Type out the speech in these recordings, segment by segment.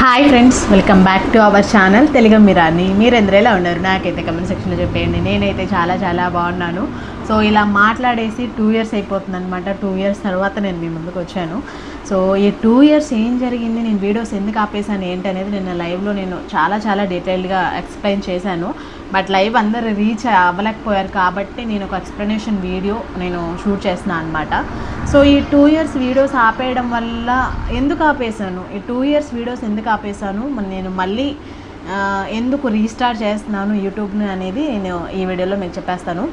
Hi friends, welcome back to our channel Telugu మిరాని. మీరు ఎందరేలా ఉన్నారు? నాకైతే కమెంట్ సెక్షన్లో చెప్పేయండి. నేనైతే చాలా చాలా బాగున్నాను. సో ఇలా మాట్లాడేసి 2 ఇయర్స్ అయిపోతుంది అనమాట. 2 ఇయర్స్ తర్వాత నేను మీ ముందుకు వచ్చాను. సో ఈ 2 ఇయర్స్ ఏం జరిగింది, నేను వీడియోస్ ఎందుకు ఆపేసాను ఏంటి అనేది నిన్న లైవ్లో నేను చాలా డీటెయిల్డ్గా ఎక్స్ప్లెయిన్ చేశాను. బట్ లైవ్ అందరు రీచ్ అవ్వలేకపోయారు కాబట్టి నేను ఒక ఎక్స్ప్లెనేషన్ వీడియో నేను షూట్ చేస్తున్నాను అనమాట. సో ఈ 2 ఇయర్స్ వీడియోస్ ఆపేయడం వల్ల ఎందుకు ఆపేసాను, ఈ 2 ఇయర్స్ వీడియోస్ ఎందుకు ఆపేసాను, నేను మళ్ళీ ఎందుకు రీస్టార్ట్ చేస్తున్నాను యూట్యూబ్ని అనేది నేను ఈ వీడియోలో మీకు చెప్పేస్తాను.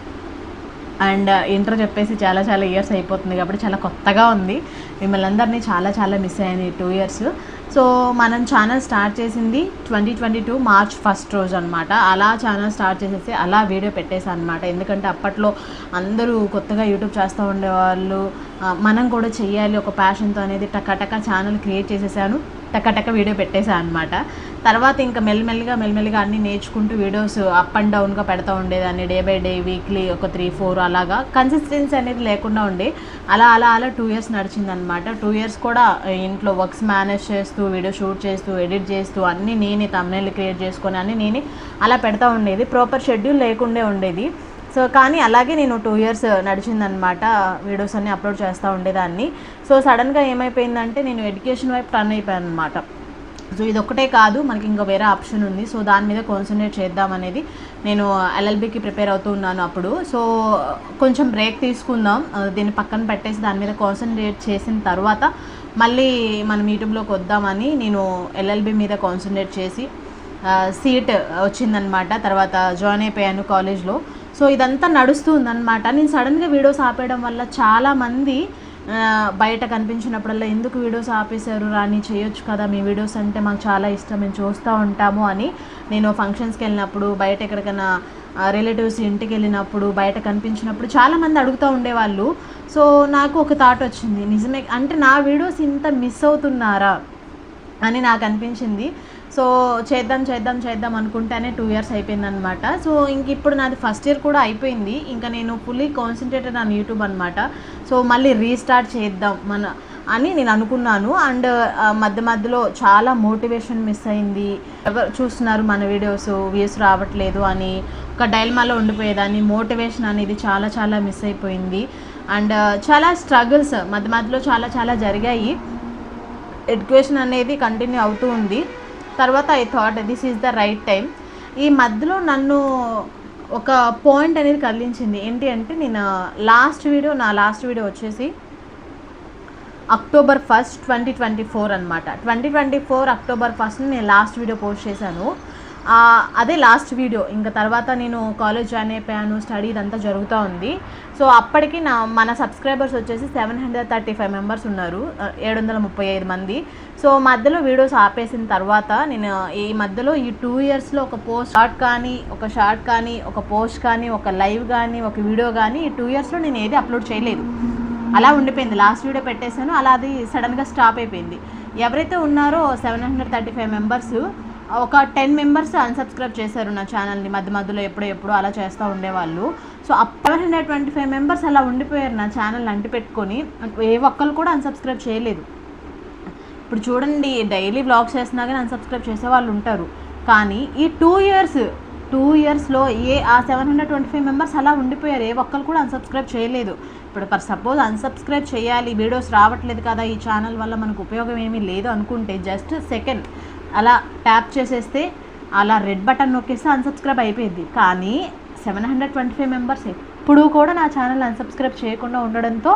అండ్ ఇంట్రో చెప్పేసి చాలా ఇయర్స్ అయిపోతుంది కాబట్టి చాలా కొత్తగా ఉంది. మిమ్మల్ని అందరినీ చాలా మిస్ అయ్యాను ఈ 2 ఇయర్స్. సో మనం ఛానల్ స్టార్ట్ చేసింది 2022 మార్చ్ 1 రోజు అనమాట. అలా ఛానల్ స్టార్ట్ చేసేసి అలా వీడియో పెట్టేసాను అనమాట. ఎందుకంటే అప్పట్లో అందరూ కొత్తగా యూట్యూబ్ చేస్తూ ఉండేవాళ్ళు, మనం కూడా చెయ్యాలి ఒక ప్యాషన్తో అనేది టక ఛానల్ క్రియేట్ చేసేసాను, టక వీడియో పెట్టేసాను అనమాట. తర్వాత ఇంకా మెల్లిమెల్లిగా అన్నీ నేర్చుకుంటూ వీడియోస్ అప్ అండ్ డౌన్గా పెడతా ఉండేదాన్ని. డే బై డే, వీక్లీ ఒక 3-4 అలాగా కన్సిస్టెన్సీ అనేది లేకుండా ఉండే. అలా 2 ఇయర్స్ నడిచిందనమాట. 2 ఇయర్స్ కూడా ఇంట్లో వర్క్స్ మేనేజ్ చేస్తూ, వీడియో షూట్ చేస్తూ, ఎడిట్ చేస్తూ, అన్నీ నేనే థంబ్నెయిల్ క్రియేట్ చేసుకొని అన్నీ నేనే అలా పెడతా ఉండేది. ప్రాపర్ షెడ్యూల్ లేకుండే ఉండేది. సో కానీ అలాగే నేను 2 ఇయర్స్ నడిచిందనమాట. వీడియోస్ అన్నీ అప్లోడ్ చేస్తూ ఉండేదాన్ని. సో సడన్గా ఏమైపోయిందంటే నేను ఎడ్యుకేషన్ వైపు టర్న్ అయిపోయాను అనమాట. సో ఇది ఒక్కటే కాదు, మనకి ఇంకా వేరే ఆప్షన్ ఉంది. సో దాని మీద కాన్సన్ట్రేట్ చేద్దామనేది నేను ఎల్ఎల్బికి ప్రిపేర్ అవుతూ ఉన్నాను అప్పుడు. సో కొంచెం బ్రేక్ తీసుకుందాం, దీన్ని పక్కన పెట్టేసి దాని మీద కాన్సన్ట్రేట్ చేసిన తర్వాత మళ్ళీ మనం యూట్యూబ్లోకి వద్దామని నేను ఎల్ఎల్బి మీద కాన్సన్ట్రేట్ చేసి సీట్ వచ్చిందనమాట. తర్వాత జాయిన్ అయిపోయాను కాలేజ్లో. సో ఇదంతా నడుస్తుందన్నమాట. నేను సడన్గా వీడియోస్ ఆపేయడం వల్ల చాలామంది బయట కనిపించినప్పుడల్లా ఎందుకు వీడియోస్ ఆపేశారు, రాని చేయొచ్చు కదా, మీ వీడియోస్ అంటే మాకు చాలా ఇష్టం, మేము చూస్తూ ఉంటాము అని. నేను ఫంక్షన్స్కి వెళ్ళినప్పుడు, బయట ఎక్కడికైనా రిలేటివ్స్ ఇంటికి వెళ్ళినప్పుడు, బయట కనిపించినప్పుడు చాలామంది అడుగుతూ ఉండేవాళ్ళు. సో నాకు ఒక థాట్ వచ్చింది, నిజమే అంటే నా వీడియోస్ ఇంత మిస్ అవుతున్నారా అని నాకు అనిపించింది. సో చేద్దాం అనుకుంటేనే 2 ఇయర్స్ అయిపోయిందనమాట. సో ఇంక ఇప్పుడు నాది ఫస్ట్ ఇయర్ కూడా అయిపోయింది. ఇంకా నేను ఫుల్లీ కాన్సన్ట్రేటెడ్ ఆన్ యూట్యూబ్ అనమాట. సో మళ్ళీ రీస్టార్ట్ చేద్దాం అని నేను అనుకున్నాను. అండ్ మధ్యలో చాలా మోటివేషన్ మిస్ అయింది. ఎవరు చూస్తున్నారు మన వీడియోస్, వ్యూస్ రావట్లేదు అని ఒక డైల్మాలో ఉండిపోయేదాన్ని. మోటివేషన్ అనేది చాలా మిస్ అయిపోయింది. అండ్ చాలా స్ట్రగుల్స్ మధ్యలో చాలా జరిగాయి. ఎడ్యుకేషన్ అనేది కంటిన్యూ అవుతూ ఉంది. తర్వాత I thought this is the right time. ఈ మధ్యలో నన్ను ఒక పాయింట్ అనేది కదిలించింది. ఏంటి అంటే నేను నా లాస్ట్ వీడియో వచ్చేసి October 1, 2024 అనమాట. 2024 October 1 నేను లాస్ట్ వీడియో పోస్ట్ చేశాను. అదే లాస్ట్ వీడియో. ఇంకా తర్వాత నేను కాలేజ్ జాయిన్ అయిపోయాను, స్టడీ ఇదంతా జరుగుతూ ఉంది. సో అప్పటికి మన సబ్స్క్రైబర్స్ వచ్చేసి 735 మెంబర్స్ ఉన్నారు, 735 మంది. సో మధ్యలో వీడియోస్ ఆపేసిన తర్వాత నేను ఈ మధ్యలో ఈ 2 ఇయర్స్లో ఒక షార్ట్ కానీ, ఒక పోస్ట్ కానీ, ఒక లైవ్ కానీ, ఒక వీడియో కానీ ఈ 2 ఇయర్స్లో నేను ఏది అప్లోడ్ చేయలేదు. అలా ఉండిపోయింది. లాస్ట్ వీడియో పెట్టేశాను, అలా అది సడన్గా స్టాప్ అయిపోయింది. ఎవరైతే ఉన్నారో 735 మెంబర్స్, ఒక 10 మెంబర్స్ అన్సబ్స్క్రైబ్ చేశారు నా ఛానల్ని. మధ్యలో ఎప్పుడో అలా చేస్తూ ఉండేవాళ్ళు. సో 725 మెంబర్స్ అలా ఉండిపోయారు నా ఛానల్ని అంటిపెట్టుకొని. ఏ ఒక్కరు కూడా అన్సబ్స్క్రైబ్ చేయలేదు. ఇప్పుడు చూడండి, డైలీ వ్లాగ్స్ చేస్తున్నా కానీ అన్సబ్స్క్రైబ్ చేసే వాళ్ళు ఉంటారు. కానీ ఈ 2 ఇయర్స్లో ఆ 725 మెంబర్స్ అలా ఉండిపోయారు. ఏ ఒక్కరు కూడా అన్సబ్స్క్రైబ్ చేయలేదు. ఇప్పుడు సపోజ్ అన్సబ్స్క్రైబ్ చేయాలి, వీడియోస్ రావట్లేదు కదా, ఈ ఛానల్ వల్ల మనకు ఉపయోగం ఏమీ లేదు అనుకుంటే జస్ట్ సెకండ్ అలా ట్యాప్ చేసేస్తే, అలా రెడ్ బటన్ నొక్కేస్తే అన్సబ్స్క్రైబ్ అయిపోయింది. కానీ 725 మెంబర్స్ ఎప్పుడూ కూడా నా ఛానల్ అన్సబ్స్క్రైబ్ చేయకుండా ఉండడంతో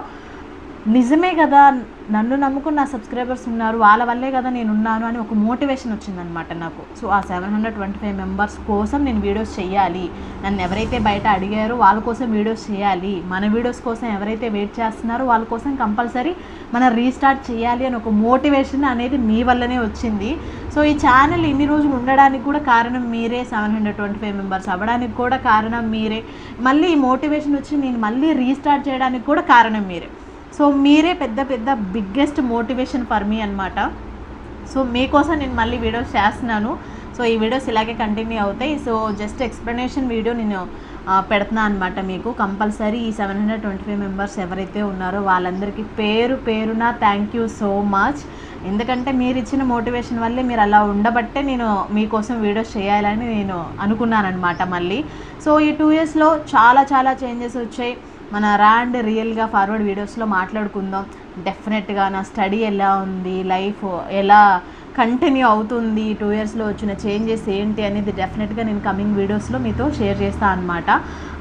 నిజమే కదా, నన్ను నమ్ముకున్న సబ్స్క్రైబర్స్ ఉన్నారు, వాళ్ళ వల్లే కదా నేను ఉన్నాను అని ఒక మోటివేషన్ వచ్చిందనమాట నాకు. సో ఆ 725 మెంబర్స్ కోసం నేను వీడియోస్ చేయాలి. నన్ను ఎవరైతే బయట అడిగారో వాళ్ళ కోసం వీడియోస్ చేయాలి. మన వీడియోస్ కోసం ఎవరైతే వెయిట్ చేస్తున్నారో వాళ్ళ కోసం కంపల్సరీ మనం రీస్టార్ట్ చేయాలి అని ఒక మోటివేషన్ అనేది మీ వల్లనే వచ్చింది. సో ఈ ఛానల్ ఇన్ని రోజులు ఉండడానికి కూడా కారణం మీరే, 725 మెంబర్స్ అవ్వడానికి కూడా కారణం మీరే, మళ్ళీ ఈ మోటివేషన్ వచ్చి నేను మళ్ళీ రీస్టార్ట్ చేయడానికి కూడా కారణం మీరే. సో మీరే పెద్ద బిగ్గెస్ట్ మోటివేషన్ ఫర్ మీ అనమాట. సో మీకోసం నేను మళ్ళీ వీడియోస్ చేస్తున్నాను. సో ఈ వీడియోస్ ఇలాగే కంటిన్యూ అవుతాయి. సో జస్ట్ ఎక్స్ప్లెనేషన్ వీడియో నేను పెడుతున్నా అనమాట మీకు. కంపల్సరీ ఈ 725 మెంబర్స్ ఎవరైతే ఉన్నారో వాళ్ళందరికీ పేరున థ్యాంక్ యూ సో మచ్. ఎందుకంటే మీరు ఇచ్చిన మోటివేషన్ వల్లే మీరు అలా ఉండబట్టే నేను మీకోసం వీడియోస్ చేయాలని నేను అనుకున్నానమాట మళ్ళీ. సో ఈ 2 ఇయర్స్లో చాలా చాలా చేంజెస్ వచ్చాయి. మన రియల్గా ఫార్వర్డ్ వీడియోస్లో మాట్లాడుకుందాం. డెఫినెట్గా నా స్టడీ ఎలా ఉంది, లైఫ్ ఎలా కంటిన్యూ అవుతుంది, 2 ఇయర్స్లో వచ్చిన చేంజెస్ ఏంటి అనేది డెఫినెట్గా నేను కమింగ్ వీడియోస్లో మీతో షేర్ చేస్తాను అనమాట.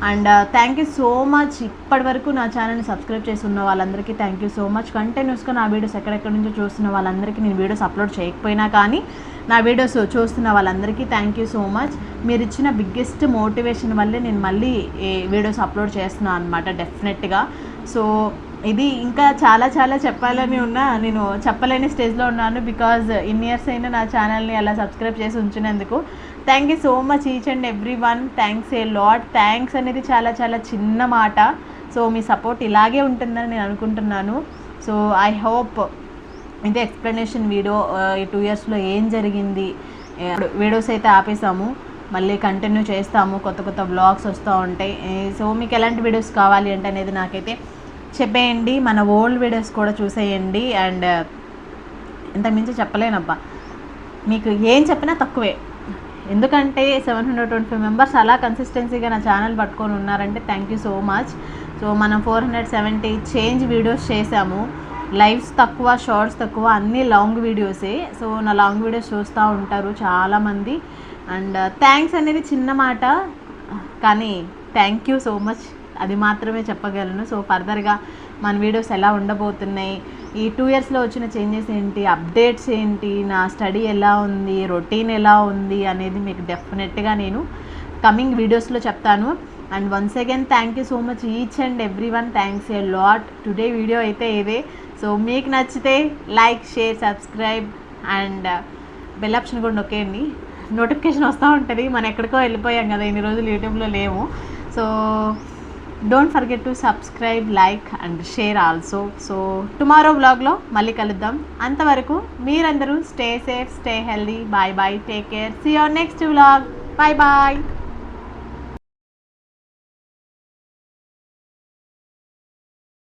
And thank you so much. ఇప్పటి వరకు నా ఛానల్ని సబ్స్క్రైబ్ చేసి ఉన్న వాళ్ళందరికీ థ్యాంక్ యూ సో మచ్. కంటిన్యూస్గా నా వీడియోస్ ఎక్కడెక్కడి నుంచో చూస్తున్న వాళ్ళందరికీ నేను వీడియోస్ అప్లోడ్ చేయకపోయినా కానీ నా వీడియోస్ చూస్తున్న వాళ్ళందరికీ థ్యాంక్ యూ సో మచ్. మీరు ఇచ్చిన బిగ్గెస్ట్ మోటివేషన్ వల్లే నేను మళ్ళీ వీడియోస్ అప్లోడ్ చేస్తున్నాను అనమాట డెఫినెట్గా. సో ఇది ఇంకా చాలా చాలా చెప్పాలని ఉన్నా నేను చెప్పలేని స్టేజ్లో ఉన్నాను. బికాజ్ ఇన్ ఇయర్స్ అయినా నా ఛానల్ని అలా సబ్స్క్రైబ్ చేసి ఉంచినందుకు thank you so much each and every one. Thanks a lot. Thanks అనేది చాలా చాలా చిన్న మాట. సో మీ సపోర్ట్ ఇలాగే ఉంటుందని నేను అనుకుంటున్నాను. సో ఐ హోప్ ఇది ఎక్స్ప్లెనేషన్ వీడియో. ఈ 2 ఇయర్స్లో ఏం జరిగింది, వీడియోస్ అయితే ఆపేసాము, మళ్ళీ కంటిన్యూ చేస్తాము, కొత్త కొత్త వ్లాగ్స్ వస్తూ ఉంటాయి. సో మీకు ఎలాంటి వీడియోస్ కావాలి అంటే అనేది నాకైతే చెప్పేయండి. మన ఓల్డ్ వీడియోస్ కూడా చూసేయండి. అండ్ ఇంతకుమించి చెప్పలేనబ్బా, మీకు ఏం చెప్పినా తక్కువే. ఎందుకంటే 725 మెంబర్స్ అలా కన్సిస్టెన్సీగా నా ఛానల్ పట్టుకొని ఉన్నారంటే thank you so much. So మనం 470 చేంజ్ వీడియోస్ చేసాము. లైవ్స్ తక్కువ, షార్ట్స్ తక్కువ, అన్నీ లాంగ్ వీడియోసే. సో నా లాంగ్ వీడియోస్ చూస్తూ ఉంటారు చాలామంది. అండ్ థ్యాంక్స్ అనేది చిన్న మాట, కానీ థ్యాంక్ యూ సో మచ్ అది మాత్రమే చెప్పగలను. సో ఫర్దర్గా మన వీడియోస్ ఎలా ఉండబోతున్నాయి, ఈ 2 ఇయర్స్లో వచ్చిన చేంజెస్ ఏంటి, అప్డేట్స్ ఏంటి, నా స్టడీ ఎలా ఉంది, రొటీన్ ఎలా ఉంది అనేది మీకు డెఫినెట్గా నేను కమింగ్ వీడియోస్లో చెప్తాను. And once again thank you so much each and every one. Thanks a lot. Today video అయితే ఇదే. సో మీకు నచ్చితే like, share, subscribe and bell option కూడా నొక్కేయండి. నోటిఫికేషన్ వస్తూ ఉంటుంది. మనం ఎక్కడికో వెళ్ళిపోయాం కదా, ఇన్ని రోజులు యూట్యూబ్లో లేము. So don't forget to subscribe, like and share also. So tomorrow వ్లాగ్లో మళ్ళీ కలుద్దాం. అంతవరకు మీరందరూ stay safe, stay healthy. Bye bye, take care, see your next vlog. Bye bye.